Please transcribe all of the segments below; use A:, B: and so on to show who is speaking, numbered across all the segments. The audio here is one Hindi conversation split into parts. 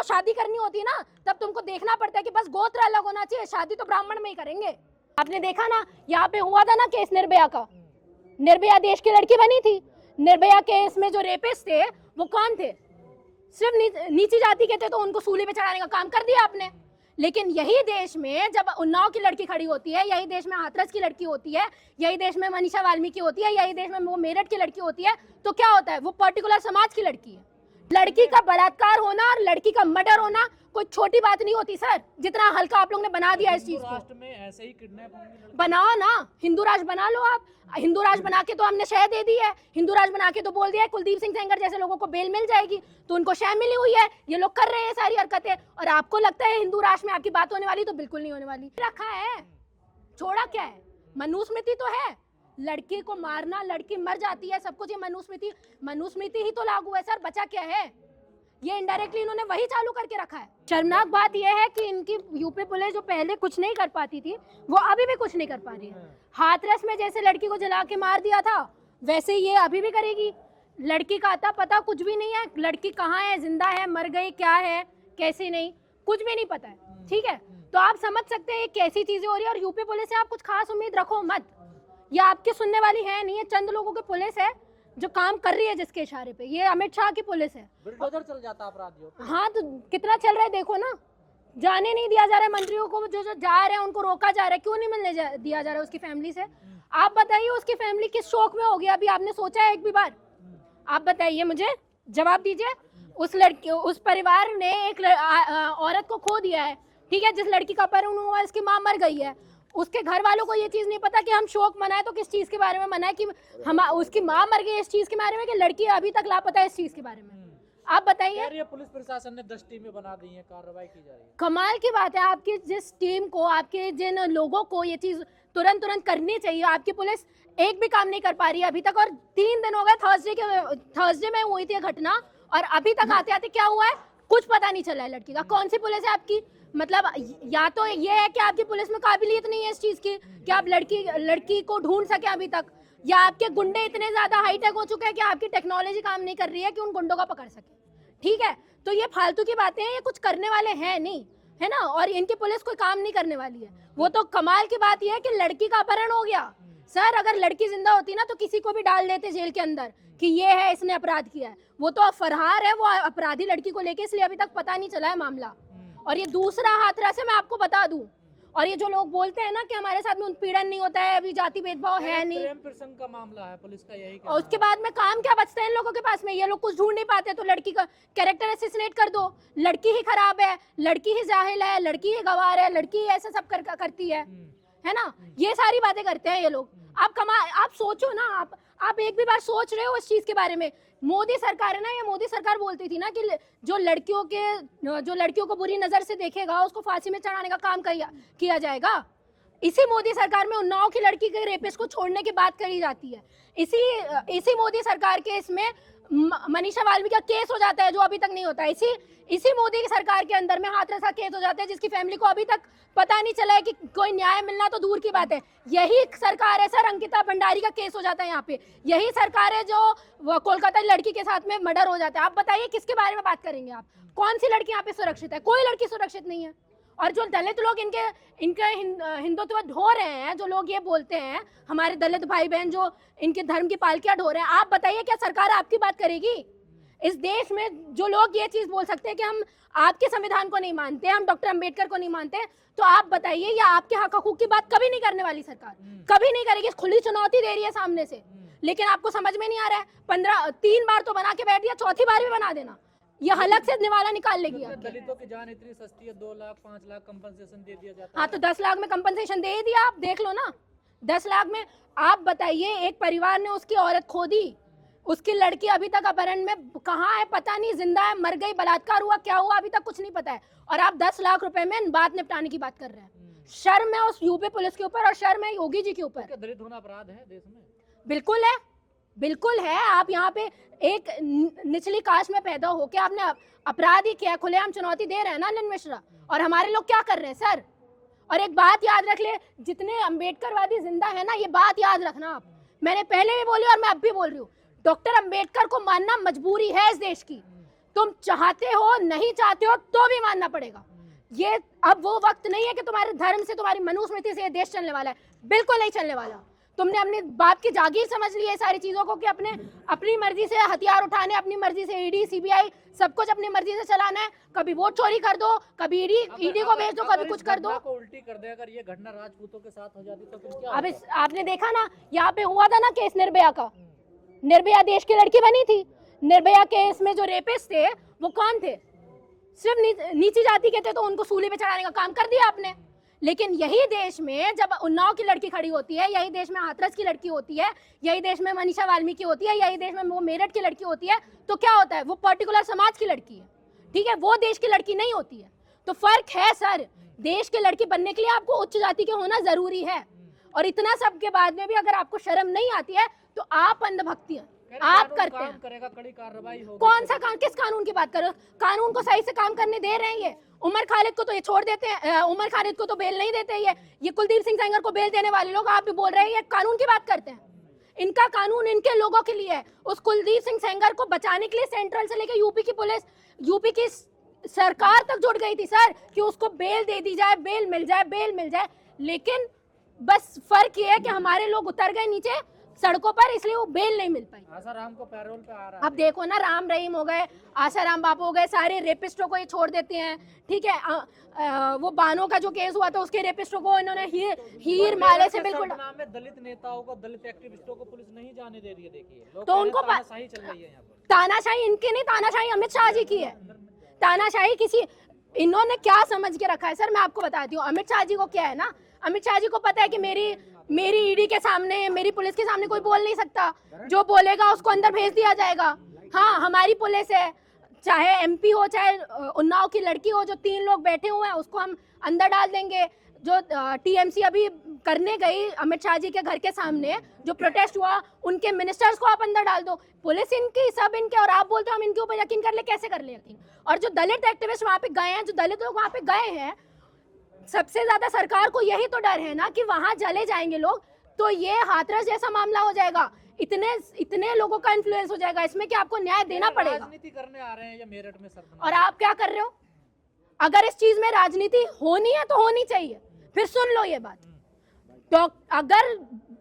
A: तुमको शादी करनी होती ना तब तुमको देखना पड़ता है कि बस गोत्र अलग होना चाहिए, शादी तो ब्राह्मण में ही करेंगे। आपने देखा ना यहाँ पे हुआ था ना केस निर्भया का, निर्भया देश की लड़की बनी थी। निर्भया केस में जो रेपिस्ट थे वो कौन थे? सिर्फ नीची जाति के थे, तो उनको सूली पे चढ़ाने का काम कर दिया आपने। लेकिन यही देश में जब उन्नाव की लड़की खड़ी होती है, यही देश में हाथरस की लड़की होती है, यही देश में मनीषा वाल्मीकि होती है, यही देश में वो मेरठ की लड़की होती है, तो क्या होता है? वो पर्टिकुलर समाज की लड़की है। लड़की का बलात्कार होना और लड़की का मर्डर होना कोई छोटी बात नहीं होती सर, जितना हल्का आप लोग ने बना दिया इस चीज को।
B: राष्ट्र में ऐसे ही किडनैप
A: बनाओ ना, हिंदू राष्ट्र बना लो आप। हिंदू राष्ट्र बना के तो हमने शह दे दी है, हिंदू राष्ट्र बना के तो बोल दिया है कुलदीप सिंह सेंगर जैसे लोगों को बेल मिल जाएगी, तो उनको शह मिली हुई है। ये लोग कर रहे हैं सारी हरकतें, और आपको लगता है हिंदू राष्ट्र में आपकी बात होने वाली, तो बिल्कुल नहीं होने वाली। रखा है, छोड़ा क्या है? मनुस्मृति तो है, लड़की को मारना, लड़की मर जाती है, सब कुछ। ये मनुस्मृति ही तो लागू है सर, बचा क्या है? ये इनडायरेक्टली इन्होंने वही चालू करके रखा है। शर्मनाक बात यह है कि इनकी यूपी पुलिस जो पहले कुछ नहीं कर पाती थी, वो अभी भी कुछ नहीं कर पा रही है। हाथरस में जैसे लड़की को जला के मार दिया था, वैसे ये अभी भी करेगी। लड़की का अता पता कुछ भी नहीं है, लड़की कहाँ है, जिंदा है, मर गई, क्या है, कैसे नहीं, कुछ भी नहीं पता है। ठीक है, तो आप समझ सकते हैं कैसी चीजें हो रही है। और यूपी पुलिस से आप कुछ खास उम्मीद रखो मत, ये आपके सुनने वाली है नहीं है। चंद लोगों की पुलिस है जो काम कर रही है जिसके इशारे पे। ये अमित शाह की पुलिस है।
B: बुलडोजर चल जाता अपराधियों पे।
A: हाँ, तो कितना चल रहा है देखो ना, जाने नहीं दिया जा रहा है मंत्रियों को, जो जा रहे हैं उनको रोका जा रहा है। क्यों नहीं मिलने दिया जा रहा है उसकी फैमिली से? आप बताइए, उसकी फैमिली किस शौक में होगी? अभी आपने सोचा है एक भी बार? आप बताइए, मुझे जवाब दीजिए। उस लड़की, उस परिवार ने एक औरत को खो दिया है, ठीक है, जिस लड़की का अपहरण हुआ, उसकी माँ मर गई है। उसके घर वालों को ये चीज नहीं पता कि हम शोक मनाए तो किस चीज के बारे में मनाए, कि हम उसकी माँ मर गई इस चीज के बारे में, कि लड़की अभी तक लापता है इस चीज के बारे में। आप बताइए।
B: पुलिस प्रशासन ने 10 टीमें बना दी हैं, कार्रवाई की जा रही है।
A: कमाल की बात है, आपकी जिस टीम को, आपके जिन लोगों को ये चीज तुरंत करनी चाहिए, आपकी पुलिस एक भी काम नहीं कर पा रही है अभी तक। और 3 दिन हो गए, थर्सडे में हुई थी घटना, और अभी तक आते आते क्या हुआ है कुछ पता नहीं चला है लड़की का। कौन सी पुलिस है आपकी? मतलब या तो ये है कि आपकी पुलिस में काबिलियत नहीं है इस चीज की कि आप लड़की को ढूंढ सके अभी तक, या आपके गुंडे इतने ज्यादा हाईटेक हो चुके हैं कि आपकी टेक्नोलॉजी काम नहीं कर रही है कि उन गुंडों को पकड़ सके। ठीक है, तो ये फालतू की बातें हैं, ये कुछ करने वाले हैं नहीं, है ना। और इनकी पुलिस कोई काम नहीं करने वाली है। वो तो कमाल की बात यह है कि लड़की का अपहरण हो गया। सर, अगर लड़की जिंदा होती ना तो किसी को भी डाल देते जेल के अंदर कि ये है, इसने अपराध किया है। वो तो फरार है, वो अपराधी लड़की को लेके, इसलिए अभी तक पता नहीं चला है मामला। और ये दूसरा हाथरस है, मैं आपको बता दूं। और ये जो लोग बोलते हैं ना कि हमारे साथ में उत्पीड़न नहीं होता है, अभी जाति भेदभाव है नहीं,
B: प्रेम प्रसंग का मामला है, पुलिस का यही।
A: और उसके बाद में काम क्या बचता है इन लोगों के पास में? ये लोग कुछ ढूंढ नहीं पाते तो लड़की का कैरेक्टर असैसिनेट कर दो। लड़की ही खराब है, लड़की ही जाहिल है, लड़की ही गवार है, लड़की ही ऐसा सब करती है ना। ये सारी बातें करते हैं ये लोग। आप सोचो ना, आप एक भी बार सोच रहे हो इस चीज के बारे में? मोदी सरकार है ना, ये मोदी सरकार बोलती थी ना कि जो लड़कियों को बुरी नजर से देखेगा उसको फांसी में चढ़ाने का काम किया जाएगा। इसी मोदी सरकार में उन्नाव की लड़की के रेपिस्ट को छोड़ने की बात करी जाती है। इसी मोदी सरकार के इसमें मनीषा वाल्मीकि का केस हो जाता है जो अभी तक नहीं होता है। इसी मोदी की सरकार के अंदर में हाथरस का केस हो जाता है जिसकी फैमिली को अभी तक पता नहीं चला है कि कोई न्याय मिलना तो दूर की बात है। यही सरकार है सर, अंकिता भंडारी का केस हो जाता है यहाँ पे। यही सरकार है जो कोलकाता लड़की के साथ में मर्डर हो जाता है। आप बताइए किसके बारे में बात करेंगे आप? कौन सी लड़की यहाँ पे सुरक्षित है? कोई लड़की सुरक्षित नहीं है। और जो दलित लोग इनके हिंदुत्व ढो रहे हैं, जो लोग ये बोलते हैं हमारे दलित भाई बहन जो इनके धर्म की पालकियां ढो रहे हैं, आप बताइए क्या सरकार आपकी बात करेगी? इस देश में जो लोग ये चीज बोल सकते हैं कि हम आपके संविधान को नहीं मानते, हम डॉक्टर अंबेडकर को नहीं मानते, तो आप बताइए या आपके हक हकूक की बात कभी नहीं करने वाली सरकार? कभी नहीं करेगी। खुली चुनौती दे रही है सामने से, लेकिन आपको समझ में नहीं आ रहा है। 3 बार तो बना के बैठ दिया, चौथी बार भी बना देना, ये हलक से निवाला निकाल लेगी।
B: दलितों की जान इतनी सस्ती है, 2 लाख 5 लाख कंपनसेशन दे दिया जाता है।
A: हाँ, तो 10 लाख में कंपनसेशन दे ही दिया, आप देख लो ना। 10 लाख में आप बताइए, एक परिवार ने उसकी औरत खो दी, उसकी लड़की अभी तक अपहरण में कहाँ है पता नहीं, जिंदा है, मर गई, बलात्कार हुआ, क्या हुआ अभी तक कुछ नहीं पता है, और आप 10 लाख रुपए में बात निपटाने की बात कर रहे हैं। शर्म है उस यूपी पुलिस के ऊपर और शर्म है योगी जी के ऊपर।
B: क्या दलित होना अपराध है देश में?
A: बिल्कुल है, बिल्कुल है। आप यहाँ पे एक निचली कास्ट में पैदा होके आपने अपराध ही किया, खुलेआम चुनौती दे रहे हैं ना नलिन मिश्रा, और हमारे लोग क्या कर रहे हैं सर? और एक बात याद रख ले, जितने अंबेडकरवादी जिंदा है ना, ये बात याद रखना आप, मैंने पहले भी बोली और मैं अब भी बोल रही हूँ, डॉक्टर अंबेडकर को मानना मजबूरी है इस देश की। तुम चाहते हो नहीं चाहते हो तो भी मानना पड़ेगा। ये अब वो वक्त नहीं है कि तुम्हारे धर्म से, तुम्हारी मनुस्मृति से ये देश चलने वाला है, बिल्कुल नहीं चलने वाला। तुमने अपने बाप की जागीर समझ ली है सारी चीजों को कि अपनी मर्जी से हथियार उठाने, अपनी मर्जी से ईडी सीबीआई सब कुछ अपनी मर्जी से चलाना है। कभी वोट चोरी कर दो, कभी ईडी को भेज दो, कभी कुछ कर दो।
B: उल्टी कर दे, अगर ये घटना राजपूतों के साथ हो जाती तो फिर क्या
A: अब
B: होता?
A: आपने देखा ना, यहाँ पे हुआ था ना केस निर्भया का। निर्भया देश की लड़की बनी थी। निर्भया केस में जो रेपिस्ट थे वो कौन थे? सिर्फ नीची जाति के थे, तो उनको सूली पे चढ़ाने का काम कर दिया आपने। लेकिन यही देश में जब उन्नाव की लड़की खड़ी होती है, यही देश में हाथरस की लड़की होती है, यही देश में मनीषा वाल्मीकि होती है, यही देश में वो मेरठ की लड़की होती है, तो क्या होता है? वो पर्टिकुलर समाज की लड़की है, ठीक है, वो देश की लड़की नहीं होती है। तो फर्क है सर। देश की लड़की बनने के लिए आपको उच्च जाति के होना जरूरी है। और इतना सब के बाद में भी अगर आपको शर्म नहीं आती है तो आप अंधभक्ति आप करते हैं।
B: करेगा, कड़ी कार्रवाई होगी।
A: कौन सा किस कानून की बात कर रहे हो? कानून को सही से काम करने दे रहे हैं ये? उमर खालिद को तो ये छोड़ देते हैं, उमर खालिद को तो बेल नहीं देते ये कुलदीप सिंह सेंगर को बेल देने वाले लोग आप भी बोल रहे हैं ये कानून की बात करते हैं। इनका कानून इनके लोगों के लिए है। उस कुलदीप सिंह सेंगर को बचाने के लिए सेंट्रल से लेकर यूपी की पुलिस, यूपी की सरकार तक जुट गई थी सर कि उसको बेल दे दी जाए, बेल मिल जाए, बेल मिल जाए। लेकिन बस फर्क ये है कि हमारे लोग उतर गए नीचे सड़कों पर, इसलिए वो बेल नहीं मिल पाई।
B: आसाराम को पैरोल पे आ रहा है।
A: अब देखो ना, राम रहीम हो गए, आसाराम बापू हो गए, सारे रेपिस्टों को ये छोड़ देते हैं, ठीक है। वो बानो का जो केस हुआ था उसके रेपिस्टों को इन्होंने हीर माले से बिल्कुल।
B: दलित नेताओं को, दलित एक्टिविस्टों को पुलिस नहीं जाने दे रही है। देखिए
A: तो उनको
B: तानाशाही चल रही है यहाँ पर।
A: तानाशाही इनकी नहीं, तानाशाही अमित शाह जी की है। तानाशाही किसी, इन्होंने क्या समझ के रखा है सर, मैं आपको बताती हूँ। अमित शाह जी को क्या है ना, अमित शाह जी को पता है कि मेरी ईडी के सामने, मेरी पुलिस के सामने कोई बोल नहीं सकता, जो बोलेगा उसको अंदर भेज दिया जाएगा। हाँ, हमारी पुलिस है, चाहे एमपी हो चाहे उन्नाव की लड़की हो, जो 3 लोग बैठे हुए हैं उसको हम अंदर डाल देंगे। जो टीएमसी अभी करने गई अमित शाह जी के घर के सामने जो प्रोटेस्ट हुआ, उनके मिनिस्टर्स को आप अंदर डाल दो। पुलिस इनकी, सब इनके, और आप बोलते हो हम इनके ऊपर यकीन कर ले, कैसे कर ले यकीन? और जो दलित एक्टिविस्ट वहाँ पे गए हैं, जो दलित लोग वहाँ पे गए हैं, सबसे ज्यादा सरकार को यही तो डर है ना कि वहां चले जाएंगे लोग तो ये हाथरस जैसा मामला हो जाएगा, इतने लोगों का इन्फ्लुएंस हो जाएगा इसमें कि आपको न्याय देना पड़ेगा।
B: राजनीति करने आ रहे हैं या मेरठ में सर?
A: और आप क्या कर रहे हो? अगर इस चीज में राजनीति होनी है तो होनी चाहिए। फिर सुन लो ये बात, अगर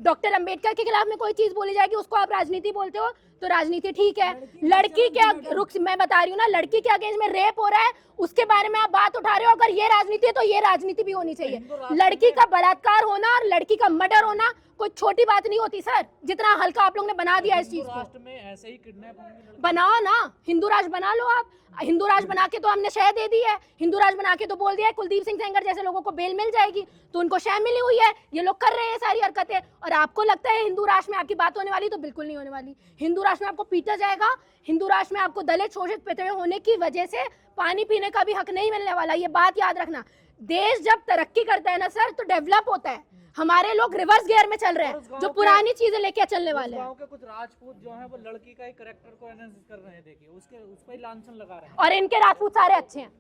A: डॉक्टर अंबेडकर के खिलाफ में कोई चीज बोली जाएगी उसको आप राजनीति बोलते हो तो राजनीति ठीक है। लड़की के रुख, मैं बता रही हूँ ना, लड़की के अगेंस्ट में रेप हो रहा है उसके बारे में आप बात उठा रहे हो, अगर ये राजनीति है तो ये राजनीति भी होनी चाहिए। लड़की का बलात्कार होना और लड़की का मर्डर होना कोई छोटी बात नहीं होती सर, जितना हल्का आप लोग ने बना दिया इस चीज को।
B: राष्ट्र में ऐसे ही किडनैप
A: बनाओ ना, हिंदू राष्ट्र बना लो आप। हिंदू राष्ट्र बना के तो हमने शह दे दी है, हिंदू राष्ट्र बना के तो बोल दिया है कुलदीप सिंह सेंगर जैसे लोगों को बेल मिल जाएगी, तो उनको शह मिली हुई है। ये लोग कर रहे हैं सारी हरकतें, और आपको लगता है हिंदू राष्ट्र में आपकी बात होने वाली? तो बिल्कुल नहीं होने वाली। हिंदू राष्ट्र में आपको पीटा जाएगा, हिंदू राष्ट्र में आपको दलित शोषित पिछड़े होने की वजह से पानी पीने का भी हक नहीं मिलने वाला। ये बात याद रखना। देश जब तरक्की करता है ना सर तो डेवलप होता है। हमारे लोग रिवर्स गियर में चल रहे हैं, जो पुरानी चीजें लेके चलने वाले हैं।
B: गांव के कुछ राजपूत जो हैं वो लड़की का ही कैरेक्टर को एनालिसिस कर रहे हैं, देखिए उस पर लांछन लगा रहे हैं।
A: और इनके राजपूत सारे अच्छे हैं।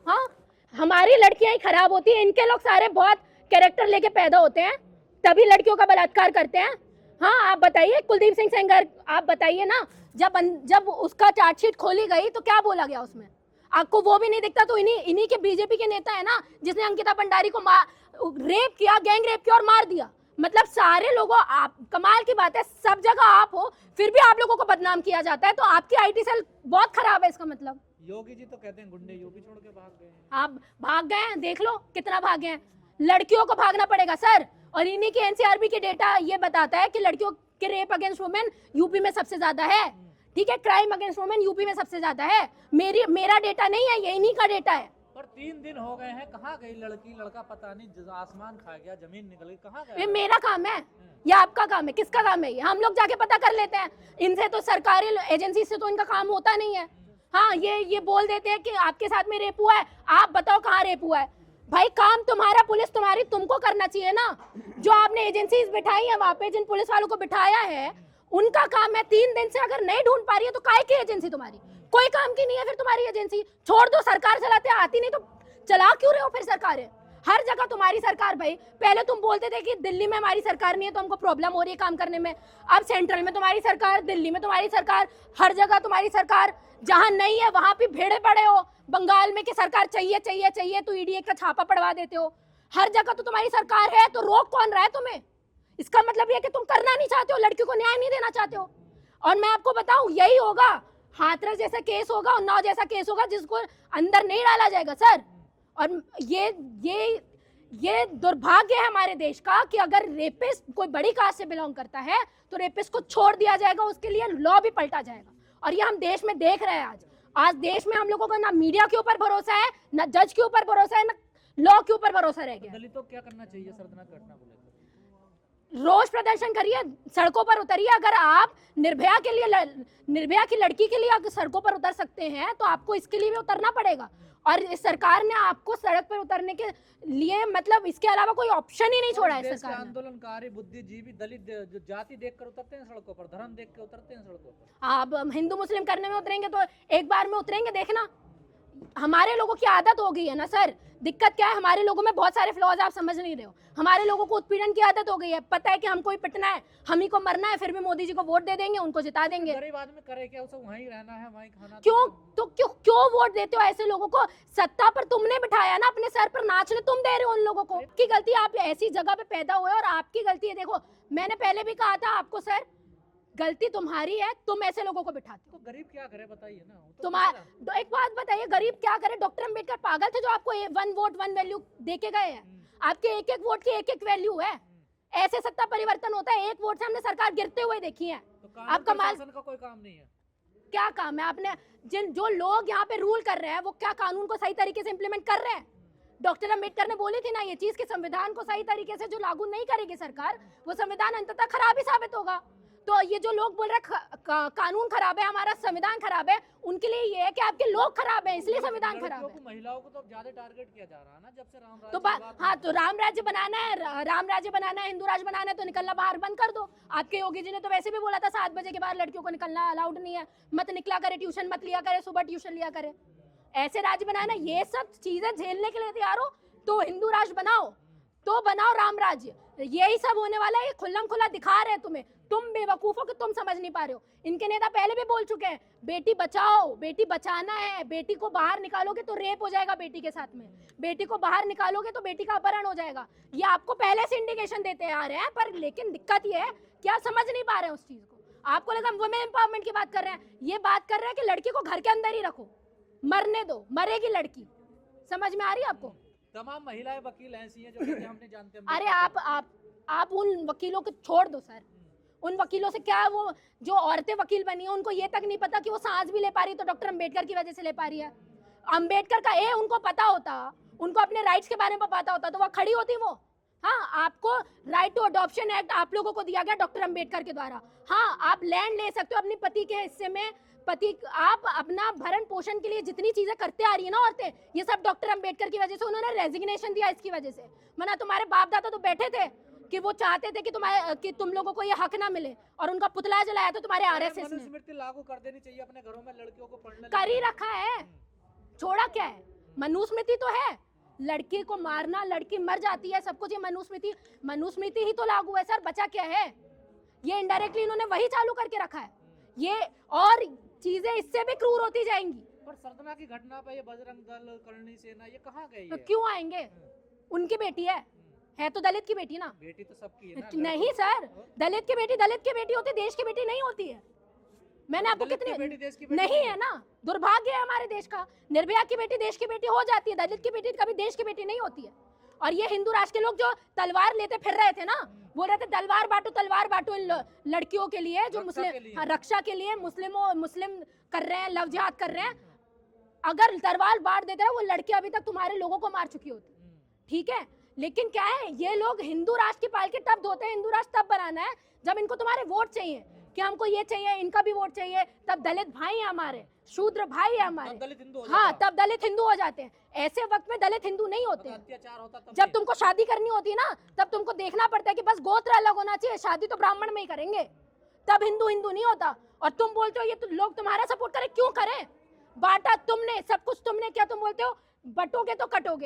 A: हाँ, हमारी लड़कियां ही खराब होती है, इनके लोग सारे बहुत कैरेक्टर लेके पैदा होते हैं, तभी लड़कियों का बलात्कार करते हैं। हाँ, आप बताइए कुलदीप सिंह सेंगर, आप बताइए ना, जब उसका चार्जशीट खोली गई तो क्या बोला गया उसमें? आपको वो भी नहीं दिखता? तो इन्हीं के बीजेपी के नेता है ना जिसने अंकिता भंडारी को रेप किया, गैंग रेप किया और मार दिया। मतलब सारे लोगों, आप, कमाल की बात है, सब जगह आप हो फिर भी आप लोगों को बदनाम किया जाता है। तो आपकी आईटी सेल बहुत खराब है, इसका मतलब।
B: योगी जी तो कहते हैं गुंडे यूपी छोड़ के भाग गए।
A: आप भाग गए हैं, देख लो कितना भागे हैं। लड़कियों को भागना पड़ेगा सर, और इन्हीं की एनसीआरबी के डेटा ये बताता है कि लड़कियों के रेप अगेंस्ट वुमेन यूपी में सबसे ज्यादा है, ठीक है, क्राइम अगेंस्ट वुमेन यूपी में सबसे ज्यादा है। मेरा डेटा नहीं है, ये इन्हीं का डेटा है।
B: पर 3 दिन हो गए हैं, कहाँ गई लड़की? लड़का पता नहीं, आसमान खा गया, जमीन निकल गई, कहाँ गया?
A: ये मेरा काम है या आपका काम है? किसका काम है ये? हम लोग जाके पता कर लेते हैं। इनसे तो सरकारी एजेंसी से तो इनका काम होता नहीं है। हाँ, ये बोल देते हैं कि आपके साथ में रेप हुआ है, आप बताओ कहाँ रेप हुआ है। भाई काम तुम्हारा, पुलिस तुम्हारी, तुमको करना चाहिए ना। जो आपने एजेंसीज बिठाई है वहाँ पे, जिन पुलिस वालों को बिठाया है, उनका काम है। 3 दिन से अगर नहीं ढूंढ पा रही है तो काहे की एजेंसी तुम्हारी? कोई काम की नहीं है फिर तुम्हारी एजेंसी। छोड़ दो, सरकार चलाते, आती नहीं तो चला क्यों रहे हो फिर सरकारें? हर जगह तुम्हारी सरकार भाई। पहले तुम बोलते थे कि दिल्ली में हमारी सरकार नहीं है तो हमको प्रॉब्लम हो रही है काम करने में, अब सेंट्रल में तुम्हारी सरकार, दिल्ली में तुम्हारी सरकार, हर जगह तुम्हारी सरकार। जहां नहीं है वहां भी भेड़े पड़े हो बंगाल में कि सरकार चाहिए चाहिए चाहिए, तो ईडी का छापा पड़वा देते हो। हर जगह तो तुम्हारी सरकार है, तो रोक कौन रहा है तुम्हें? इसका मतलब यह कि तुम करना नहीं चाहते हो, लड़कियों को न्याय नहीं देना चाहते हो। और मैं आपको बताऊं, यही होगा, हाथरस जैसा केस होगा, उन्नाव जैसा केस होगा, जिसको अंदर नहीं डाला जाएगा सर। और ये दुर्भाग्य है हमारे देश का कि अगर रेपिस्ट कोई बड़ी कास्ट से बिलोंग करता है तो रेपिस्ट को छोड़ दिया जाएगा, उसके लिए लॉ भी पलटा जाएगा। और ये हम देश में देख रहे हैं। आज देश में हम लोगों को ना मीडिया के ऊपर भरोसा है, ना जज के ऊपर भरोसा है, ना लॉ के ऊपर भरोसा रह गया।
B: दलितों को क्या करना चाहिए शर्मनाक घटना को लेकर?
A: रोज प्रदर्शन करिए, सड़कों पर उतरिए। अगर आप निर्भया की लड़की के लिए अगर सड़कों पर उतर सकते हैं तो आपको इसके लिए भी उतरना पड़ेगा। और इस सरकार ने आपको सड़क पर उतरने के लिए मतलब इसके अलावा कोई ऑप्शन ही नहीं छोड़ा है सरकार ने।
B: आंदोलनकारी बुद्धिजीवी दलित जो जाति देखकर उतरते हैं सड़कों पर, धर्म देख के उतरते हैं सड़कों पर।
A: आप हिंदू मुस्लिम करने में उतरेंगे तो एक बार में उतरेंगे, देखना। हमारे लोगों की आदत हो गई है ना सर। दिक्कत क्या है, हमारे लोगों में बहुत सारे फ्लॉज आप समझ नहीं रहे हो। हमारे लोगों को उत्पीड़न की आदत हो गई है, पता है कि हमको ही पिटना है, हम ही को मरना है, फिर भी मोदी जी को वोट दे देंगे, उनको जिता देंगे।
B: गरीब आदमी करे क्या, उसे वहीं रहना है, वहीं खाना।
A: क्यों वोट देते हो ऐसे लोगों को? सत्ता पर तुमने बिठाया ना, अपने सर पर नाचने तुम दे रहे हो उन लोगों को। की गलती, आप ऐसी जगह पे पैदा हुए और आपकी गलती है। देखो मैंने पहले भी कहा था आपको सर, गलती तुम्हारी है, तुम ऐसे लोगों को बिठाते हो।
B: तो गरीब क्या करे बताइए ना। तो
A: तुम्हारा एक बात बताइए, गरीब क्या करे? डॉक्टर अंबेडकर पागल थे जो आपको 1 वोट 1 वैल्यू दे के गए हैं? आपके एक एक वोट की एक एक वैल्यू है। ऐसे सत्ता परिवर्तन होता है, एक वोट से हमने सरकार गिरते हुए देखी है।
B: तो
A: आपका
B: का कोई काम नहीं है?
A: क्या काम है? आपने जो लोग यहाँ पे रूल कर रहे हैं वो क्या कानून को सही तरीके से इम्प्लीमेंट कर रहे हैं? डॉक्टर अंबेडकर ने बोली थी ना ये चीज कि संविधान को सही तरीके से जो लागू नहीं करेगी सरकार, वो संविधान अंततः खराब ही साबित होगा। तो ये जो लोग बोल रहे हैं कानून खराब है, हमारा संविधान खराब है, उनके लिए ये है कि आपके लोग खराब हैं, इसलिए संविधान खराब है।
B: महिलाओं को तो ज्यादा टारगेट किया जा रहा है ना जब से राम राज्य।
A: तो हाँ, तो राम राज्य बनाना है, हिंदू राज बनाना है, तो निकलना बाहर बंद कर दो। आपके योगी जी ने तो वैसे भी बोला था 7 बजे के बाद लड़कियों को निकलना अलाउड नहीं है, मत निकला करे, ट्यूशन मत लिया करे, सुबह ट्यूशन लिया करे। ऐसे राज्य बनाना, ये सब चीजें झेलने के लिए तैयार हो तो हिंदू राज बनाओ, तो बनाओ राम राज्य। यही सब होने वाला है, ये खुल्लम खुला दिखा रहे हैं तुम्हें। तुम बेवकूफों को तुम समझ नहीं पा रहे हो। इनके नेता पहले भी बोल चुके हैं, बेटी बचाओ, बेटी बचाना है, बेटी को बाहर निकालोगे तो रेप हो जाएगा बेटी के साथ में, बेटी को बाहर निकालोगे तो बेटी का अपहरण हो जाएगा। ये आपको पहले से इंडिकेशन देते आ रहे हैं, पर लेकिन दिक्कत ये है कि आप समझ नहीं पा रहे हैं उस चीज को। आपको लगा वुमेन एम्पावरमेंट की बात कर रहे हैं, ये बात कर रहे हैं कि लड़की को घर के अंदर ही रखो, मरने दो, मरेगी लड़की। समझ में आ रही है आपको?
B: तमाम महिलाएं वकील ऐसी हैं जो हमने जानते हैं।
A: अरे आप उन वकीलों को छोड़ दो सर। उन वकीलों से क्या, वो जो औरतें वकील बनी है उनको ये तक नहीं पता कि वो सांस भी ले पा रही है तो डॉक्टर अंबेडकर की वजह से ले पा रही है। अंबेडकर का उनको पता होता, उनको अपने राइट्स के बारे में पता होता तो वह खड़ी होती वो। हाँ, आपको राइट टू अडॉप्शन एक्ट आप लोगों को दिया गया डॉक्टर अंबेडकर के द्वारा। हाँ, आप लैंड ले सकते हो अपने पति के हिस्से में, आप अपना भरण पोषण के लिए जितनी चीजें करते आ रही है ना औरतें, ये सब डॉक्टर अंबेडकर की वजह से। उन्होंने रेजिग्नेशन दिया इसकी वजह से, वरना तुम्हारे बाप दादा तो बैठे थे कि वो चाहते थे कि तुम लोगों को ये हक ना मिले, और उनका पुतला जलाया तो तुम्हारे आरएसएस ने।
B: मनुस्मृति लागू कर देनी चाहिए अपने घरों में, लड़कियों को पढ़ने
A: कर ही रखा है, छोड़ा क्या है? मनुस्मृति तो है, लड़की को मारना, लड़की मर जाती है, सब कुछ ये मनुस्मृति ही तो लागू है सर। बचा क्या है? ये इनडायरेक्टली इन्होंने वही चालू करके रखा है ये, और चीजें इससे भी क्रूर होती जाएंगी।
B: पर सरदना की घटना पे ये बजरंग दल, करणी सेना ये कहाँ गई है?
A: क्यों आएंगे? उनकी बेटी है तो दलित की बेटी ना।
B: बेटी तो सबकी है ना।
A: नहीं सर, दलित की बेटी होती, देश की बेटी नहीं होती है। मैंने आपको कितनी नहीं है ना, दुर्भाग्य है हमारे देश का। निर्भया की बेटी देश की बेटी हो जाती है, दलित की बेटी कभी देश की बेटी नहीं होती है। और ये हिंदू राष्ट्र के लोग जो तलवार लेते फिर रहे थे ना, बोल रहे थे तलवार बांटो इन लड़कियों के लिए जो मुस्लिम, रक्षा के लिए मुस्लिम कर रहे हैं, लव जिहाद कर रहे हैं। अगर तलवार बांट देते हैं वो लड़की अभी तक तुम्हारे लोगों को मार चुकी होती। ठीक है, लेकिन क्या है, ये लोग हिंदू राष्ट्र की पालकी तब धोते हैं। हिंदू राष्ट्र तब बनाना है जब इनको तुम्हारे वोट चाहिए, कि हमको ये चाहिए, इनका भी वोट चाहिए, तब दलित भाई है हमारे, शूद्र भाई है हमारे, हाँ, तब दलित हिंदू हो जाते हैं। ऐसे वक्त में दलित हिंदू नहीं होते।
B: अत्याचार होता तब
A: जब तुमको शादी करनी होती है ना, तब तुमको देखना पड़ता है कि बस गोत्र अलग होना चाहिए, शादी तो ब्राह्मण में ही करेंगे, तब हिंदू नहीं होता। और तुम बोलते हो ये तो लोग तुम्हारा सपोर्ट करें, क्यों करें? बांटा तुमने, सब कुछ तुमने, क्या तुम बोलते हो बटोगे तो कटोगे।